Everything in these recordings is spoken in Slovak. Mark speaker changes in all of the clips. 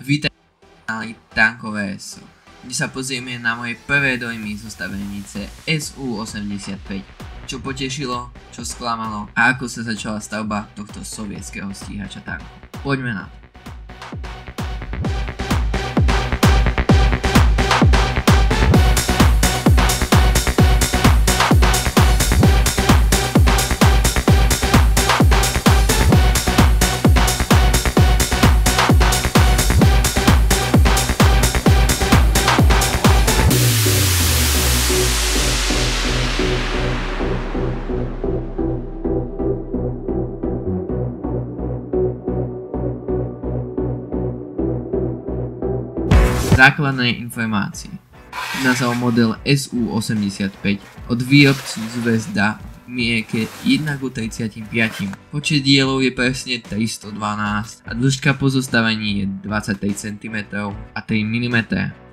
Speaker 1: Vítajte na kanáli Tankové SO, kde sa pozrieme na moje prvé dojmy zo stavenice SU-85. Čo potešilo, čo sklamalo a ako sa začala stavba tohto sovietského stíhača tankov. Poďme na to. Základné informácie. Jedná sa o model SU-85 od výrobcu Zvezda v mierke 1:35. Počet dielov je presne 312 a dĺžka pozostavení je 23 cm a 3 mm.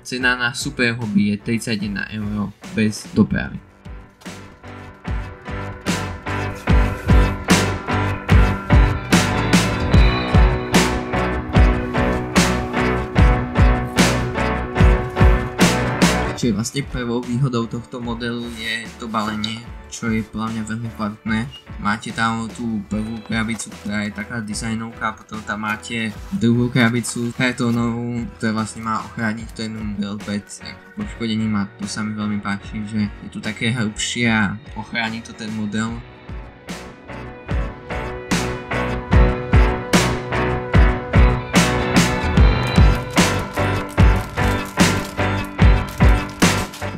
Speaker 1: Cena na Super Hobby je 31 € bez dopravy. Čiže vlastne prvou výhodou tohto modelu je to balenie, čo je podľa mňa veľmi kvalitné. Máte tam tú prvú krabicu, ktorá je taká dizajnovka, potom tam máte druhú krabicu kartónovú, ktorá vlastne má ochrániť ten model pred poškodením a to sa mi veľmi páči, že je tu také hrubšie a ochráni to ten model.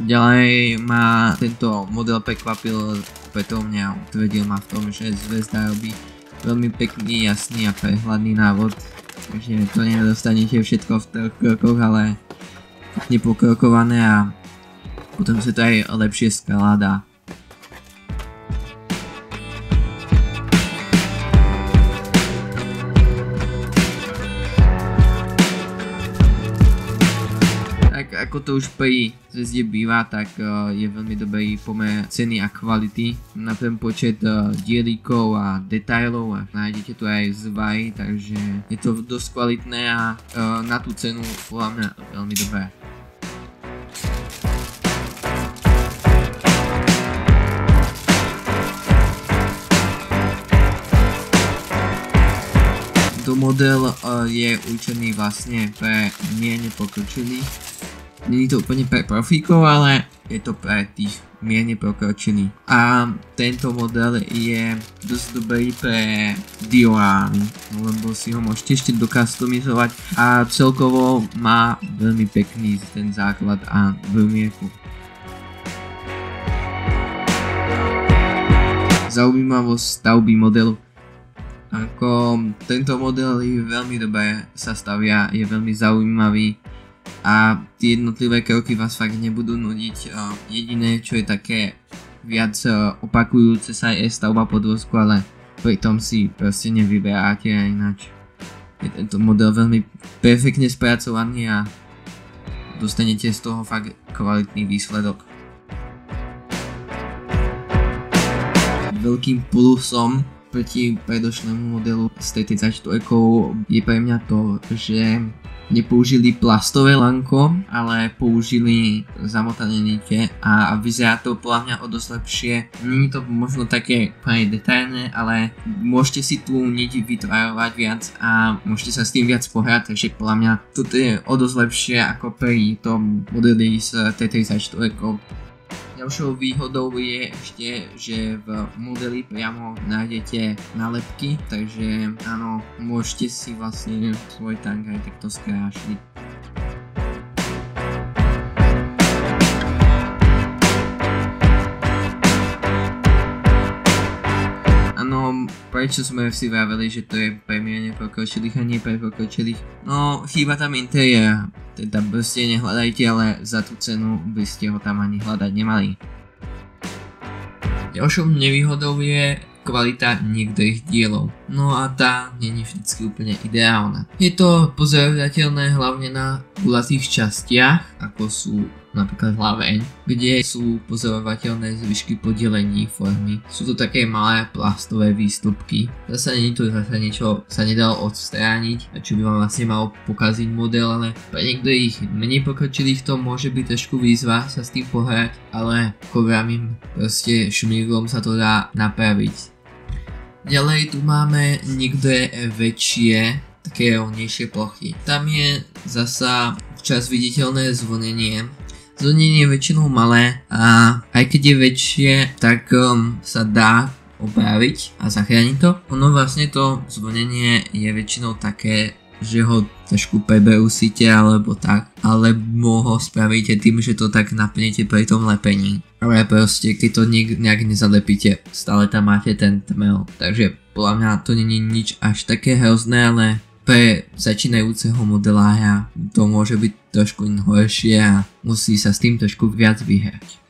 Speaker 1: Ďalej ma tento model prekvapil, preto mňa utvrdil ma v tom, že Zvezda robí veľmi pekný, jasný a prehľadný návod. Takže to nedostanete všetko v 3 krokoch, ale nepokrokované a potom sa to aj lepšie skladá. Ako to už pri Zvezde býva, tak je veľmi dobrý pomer ceny a kvality na ten počet dielíkov a detailov a nájdete tu aj zvary, takže je to dosť kvalitné a na tú cenu podľa mňa veľmi dobré. Tento model je určený vlastne pre mierne pokročilých. Nie je to úplne pre profíkov, ale je to pre tých mierne pokročených. A tento model je dosť dobrý pre diorámy, lebo si ho môžete ešte dokastomizovať a celkovo má veľmi pekný ten základ a veľmierku. Zaujímavosť stavby modelu. Ako tento model je veľmi dobre sa stavia, je veľmi zaujímavý a tie jednotlivé kroky vás fakt nebudú nudiť. Jediné čo je také viac opakujúce sa je stavba podvozku, ale pritom si proste nevyberáte a ináč. Je tento model veľmi perfektne spracovaný a dostanete z toho fakt kvalitný výsledok. Veľkým plusom proti predošlému modelu z T34 je pre mňa to, že nepoužili plastové lanko, ale použili zamotané nite a vyzerá to podľa mňa o dosť lepšie. Není to možno také úplne detailné, ale môžete si tú niť vytvárovať viac a môžete sa s tým viac pohrať, takže podľa mňa toto je o dosť lepšie ako pri tom modeli s T34. Ďalšou výhodou je ešte, že v modeli priamo nájdete nálepky, takže áno, môžete si vlastne svoj tank aj takto skrášliť. Áno, prečo sme si vraveli, že to je pre mierne pokročilých a nie pre pokročilých? No, chýba tam interiér. Teda proste nehľadajte, ale za tú cenu by ste ho tam ani hľadať nemali. Ďalšou nevýhodou je kvalita niektorých dielov, no a tá není vždycky úplne ideálna. Je to pozorovateľné hlavne na gulatých častiach, ako sú napríklad hlaveň, kde sú pozorovateľné zvyšky podelení formy. Sú to také malé plastové výstupky. Zase nie je to zase niečo sa nedalo odstrániť, čo by vám vlastne malo pokaziť model, ale pre niektorých menej pokročilých to môže byť trošku výzva sa s tým pohrať, ale ako vravím, proste šumírkom sa to dá napraviť. Ďalej tu máme niektoré väčšie, také rovnejšie plochy. Tam je zasa včas viditeľné zvonenie. Zvonenie je väčšinou malé a aj keď je väčšie, tak sa dá opraviť a zachrániť to. Ono vlastne to zvonenie je väčšinou také, že ho trošku preberú síte alebo tak, alebo ho spravíte tým, že to tak naplníte pri tom lepení. Ale proste, keď to nejak nezalepíte, stále tam máte ten tmel. Takže podľa mňa to nie je nič až také hrozné, ale pre začínajúceho modelára to môže byť trošku horšie a musí sa s tým trošku viac vyhrať.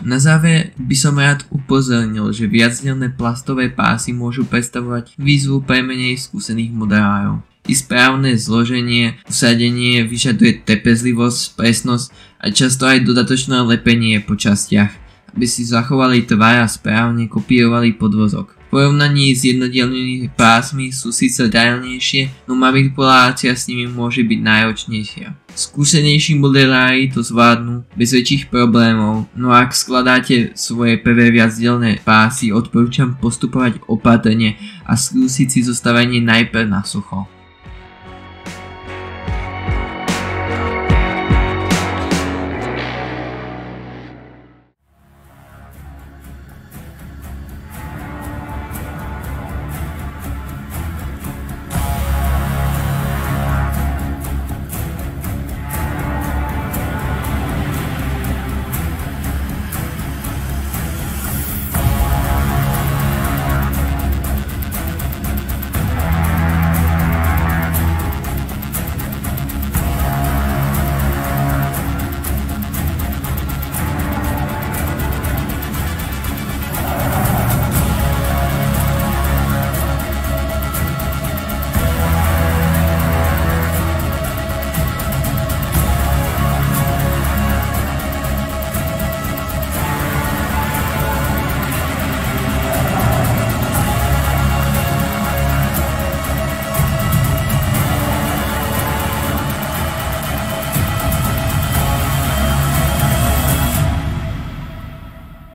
Speaker 1: Na záver by som rád upozornil, že viacdelné plastové pásy môžu predstavovať výzvu pre menej skúsených modelárov. Ich správne zloženie, usadenie vyžaduje trpezlivosť, presnosť a často aj dodatočné lepenie po častiach, aby si zachovali tvar a správne kopírovali podvozok. V porovnaní s jednodielnymi pásmi sú síce detailnejšie, no manipulácia s nimi môže byť náročnejšia. Skúsenejší modelári to zvládnu bez väčších problémov, no ak skladáte svoje prvé viacdielne pásy, odporúčam postupovať opatrne a skúsiť si zostavenie najprv na sucho.